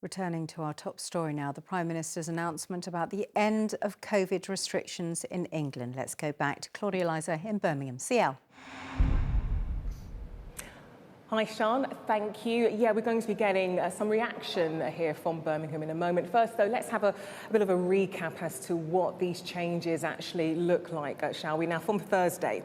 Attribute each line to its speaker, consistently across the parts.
Speaker 1: Returning to our top story now, the Prime Minister's announcement about the end of COVID restrictions in England. Let's go back to Claudia-Liza in Birmingham. CL.
Speaker 2: Hi, Sean. Thank you. Yeah, we're going to be getting some reaction here from Birmingham in a moment. First, though, let's have a bit of a recap as to what these changes actually look like, shall we? Now, from Thursday,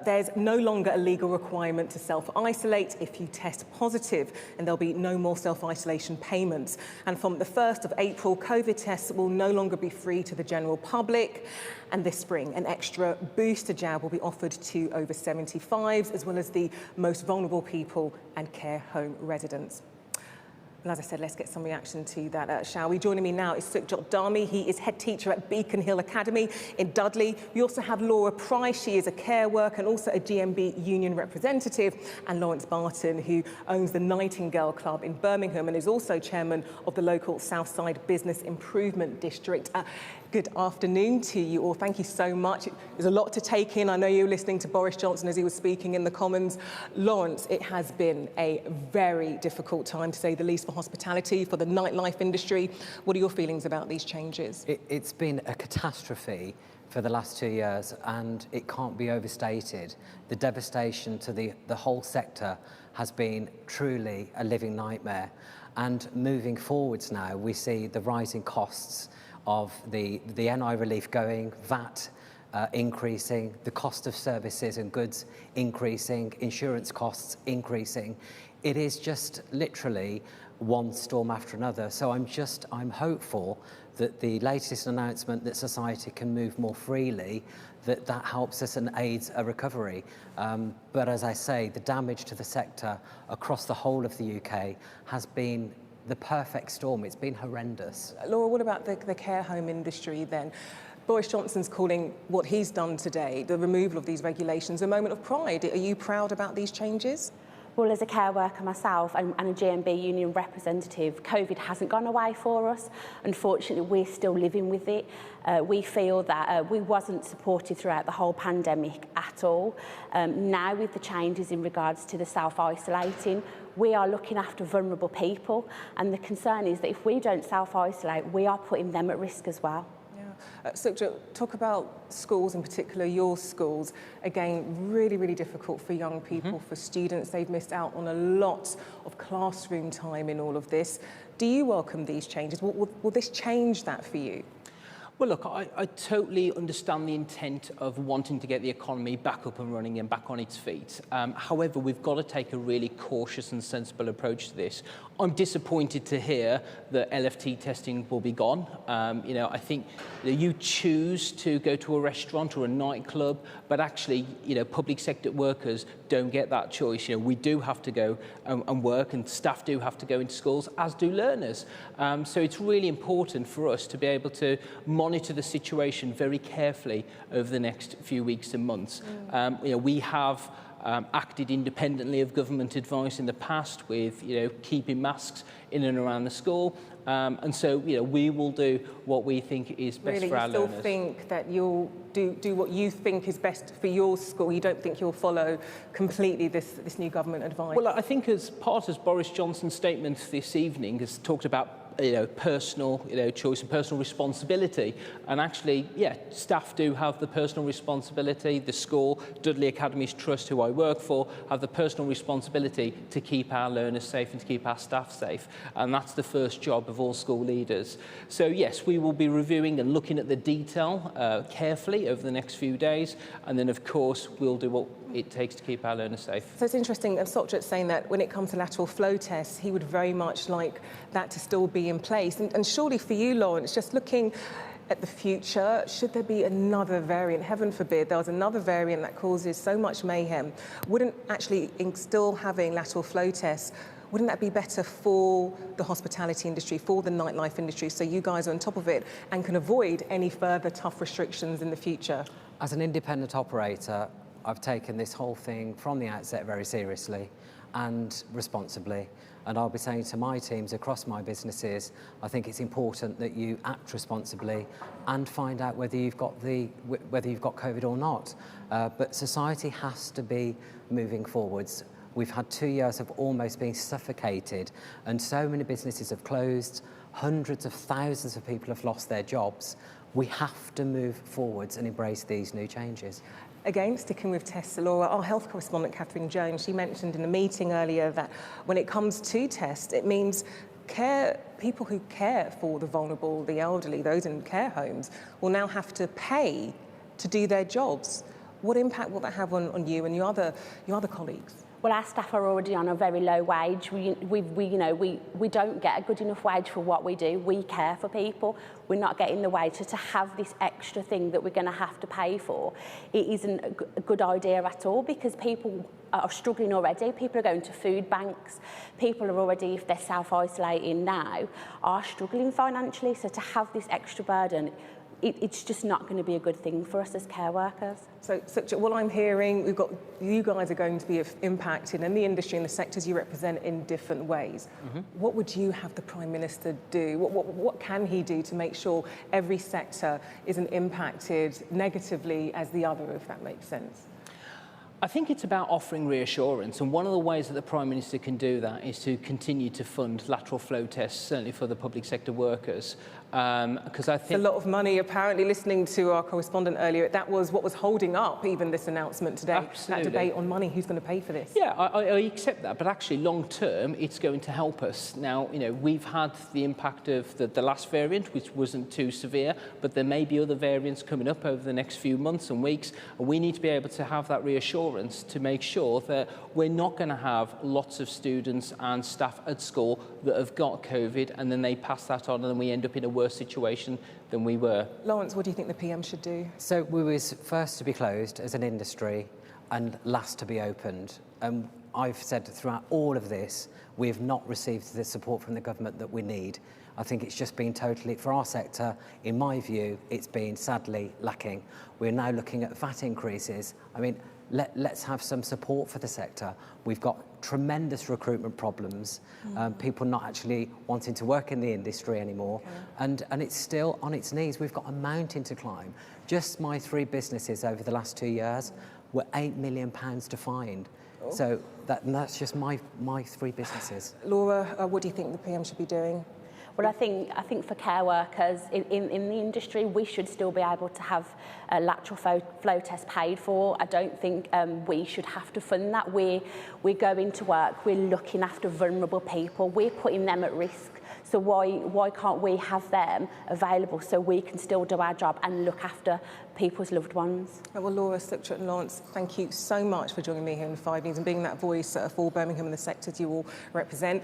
Speaker 2: there's no longer a legal requirement to self-isolate if you test positive, and there'll be no more self-isolation payments. And from the 1st of April, COVID tests will no longer be free to the general public. And this spring, an extra booster jab will be offered to over 75s, as well as the most vulnerable people and care home residents. And as I said, let's get some reaction to that, shall we? Joining me now is Sukhjot Dami. He is head teacher at Beacon Hill Academy in Dudley. We also have Laura Price. She is a care worker and also a GMB union representative. And Lawrence Barton, who owns the Nightingale Club in Birmingham and is also chairman of the local Southside Business Improvement District. Good afternoon to you all. Thank you so much. There's a lot to take in. I know you were listening to Boris Johnson as he was speaking in the Commons. Lawrence, it has been a very difficult time, to say the least, for hospitality, for the nightlife industry. What are your feelings about these changes?
Speaker 3: It's been a catastrophe for the last 2 years, and it can't be overstated. The devastation to the whole sector has been truly a living nightmare. And moving forwards now, we see the rising costs of the NI relief going, VAT increasing, the cost of services and goods increasing, insurance costs increasing. It is just literally one storm after another. So I'm hopeful that the latest announcement that society can move more freely, that helps us and aids a recovery. But as I say, the damage to the sector across the whole of the UK has been the perfect storm. It's been horrendous.
Speaker 2: Laura, what about the care home industry then? Boris Johnson's calling what he's done today, the removal of these regulations, a moment of pride. Are you proud about these changes?
Speaker 4: Well, as a care worker myself and a GMB union representative, COVID hasn't gone away for us. Unfortunately, we're still living with it. We feel that we wasn't supported throughout the whole pandemic at all. Now, with the changes in regards to the self-isolating, we are looking after vulnerable people, and the concern is that if we don't self-isolate, we are putting them at risk as well.
Speaker 2: So talk about schools, in particular your schools. Again, really, really difficult for young people, for students. They've missed out on a lot of classroom time in all of this. Do you welcome these changes? Will this change that for you?
Speaker 5: Well, look, I totally understand the intent of wanting to get the economy back up and running and back on its feet. However, we've got to take a really cautious and sensible approach to this. I'm disappointed to hear that LFT testing will be gone. I think that you choose to go to a restaurant or a nightclub, but actually, public sector workers don't get that choice. We do have to go and work, and staff do have to go into schools, as do learners. So it's really important for us to be able to monitor the situation very carefully over the next few weeks and months. We have acted independently of government advice in the past with, keeping masks in and around the school. And so, we will do what we think is best for our learners.
Speaker 2: You still think that you'll do what you think is best for your school? You don't think you'll follow completely this new government advice?
Speaker 5: Well, I think as part of Boris Johnson's statement this evening has talked about personal, choice and personal responsibility. And actually, staff do have the personal responsibility. The school, Dudley Academy's Trust, who I work for, have the personal responsibility to keep our learners safe and to keep our staff safe. And that's the first job of all school leaders. So yes, we will be reviewing and looking at the detail carefully over the next few days. And then, of course, we'll do what it takes to keep our learners safe.
Speaker 2: So it's interesting, Sukhjot's saying that when it comes to lateral flow tests, he would very much like that to still be in place. And surely for you, Lawrence, just looking at the future, should there be another variant, heaven forbid, there was another variant that causes so much mayhem, wouldn't actually still having lateral flow tests, wouldn't that be better for the hospitality industry, for the nightlife industry, so you guys are on top of it and can avoid any further tough restrictions in the future?
Speaker 3: As an independent operator, I've taken this whole thing from the outset very seriously and responsibly. And I'll be saying to my teams across my businesses, I think it's important that you act responsibly and find out whether you've got COVID or not. But society has to be moving forwards. We've had 2 years of almost being suffocated, and so many businesses have closed. Hundreds of thousands of people have lost their jobs. We have to move forwards and embrace these new changes.
Speaker 2: Again, sticking with tests, Laura, our health correspondent, Catherine Jones, she mentioned in a meeting earlier that when it comes to tests, it means people who care for the vulnerable, the elderly, those in care homes, will now have to pay to do their jobs. What impact will that have on you and your other colleagues?
Speaker 4: Well, our staff are already on a very low wage. We don't get a good enough wage for what we do. We care for people. We're not getting the wage. So to have this extra thing that we're going to have to pay for, it isn't a good idea at all, because people are struggling already. People are going to food banks. People are already, if they're self-isolating now, are struggling financially. So to have this extra burden, it's just not going to be a good thing for us as care workers.
Speaker 2: So what I'm hearing, you guys are going to be impacted in the industry and the sectors you represent in different ways. Mm-hmm. What would you have the Prime Minister do? What can he do to make sure every sector isn't impacted negatively as the other, if that makes sense?
Speaker 5: I think it's about offering reassurance, and one of the ways that the Prime Minister can do that is to continue to fund lateral flow tests, certainly for the public sector workers. Because I think
Speaker 2: it's a lot of money. Apparently, listening to our correspondent earlier, that was what was holding up even this announcement today.
Speaker 5: Absolutely.
Speaker 2: That debate on money, who's going to pay for this?
Speaker 5: Yeah, I accept that, but actually, long term, it's going to help us. Now, we've had the impact of the last variant, which wasn't too severe, but there may be other variants coming up over the next few months and weeks, and we need to be able to have that reassurance to make sure that we're not going to have lots of students and staff at school that have got COVID and then they pass that on and then we end up in a worse situation than we were.
Speaker 2: Lawrence, what do you think the PM should do?
Speaker 3: So we was first to be closed as an industry and last to be opened. I've said throughout all of this, we have not received the support from the government that we need. I think it's just been totally, for our sector, in my view, it's been sadly lacking. We're now looking at VAT increases. I mean, let's have some support for the sector. We've got tremendous recruitment problems, people not actually wanting to work in the industry anymore, and it's still on its knees. We've got a mountain to climb. Just my 3 businesses over the last 2 years were £8 million to find. Oh. So that's just my 3 businesses.
Speaker 2: Laura, what do you think the PM should be doing?
Speaker 4: Well, I think for care workers in the industry, we should still be able to have a lateral flow test paid for. I don't think we should have to fund that. We're going to work, we're looking after vulnerable people, we're putting them at risk. So why can't we have them available so we can still do our job and look after people's loved ones?
Speaker 2: Well, Laura, Stuart and Lawrence, thank you so much for joining me here in 5 News and being that voice for Birmingham and the sectors you all represent.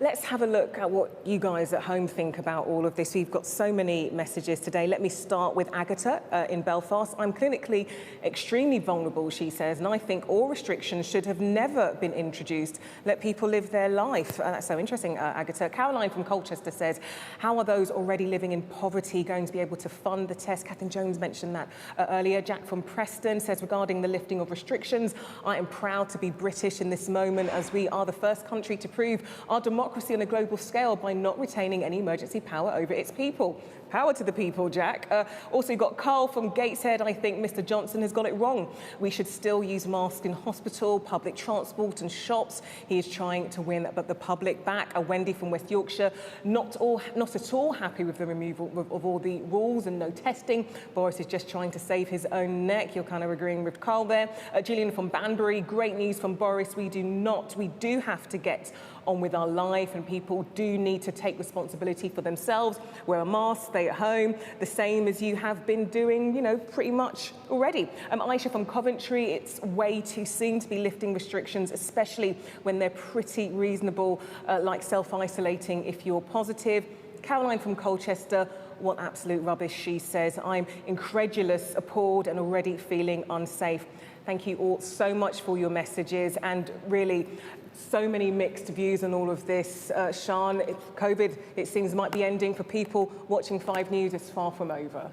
Speaker 2: Let's have a look at what you guys at home think about all of this. We've got so many messages today. Let me start with Agatha in Belfast. I'm clinically extremely vulnerable, she says, and I think all restrictions should have never been introduced. Let people live their life. That's so interesting, Agatha. Caroline from Colchester says, how are those already living in poverty going to be able to fund the test? Catherine Jones mentioned that earlier. Jack from Preston says, regarding the lifting of restrictions, I am proud to be British in this moment as we are the first country to prove our democracy on a global scale by not retaining any emergency power over its people. Power to the people, Jack. Also, you've got Carl from Gateshead. I think Mr Johnson has got it wrong. We should still use masks in hospital, public transport and shops. He is trying to win but the public back. Wendy from West Yorkshire, not at all happy with the removal of all the rules and no testing. Boris is just trying to save his own neck. You're kind of agreeing with Carl there. Gillian from Banbury, great news from Boris. We do have to get on with our life, and people do need to take responsibility for themselves, wear a mask, stay at home, the same as you have been doing, pretty much already. Aisha from Coventry, it's way too soon to be lifting restrictions, especially when they're pretty reasonable, like self-isolating if you're positive. Caroline from Colchester, what absolute rubbish, she says. I'm incredulous, appalled, and already feeling unsafe. Thank you all so much for your messages, and really so many mixed views on all of this. Sian, COVID, it seems, might be ending for people watching 5 News. It's far from over.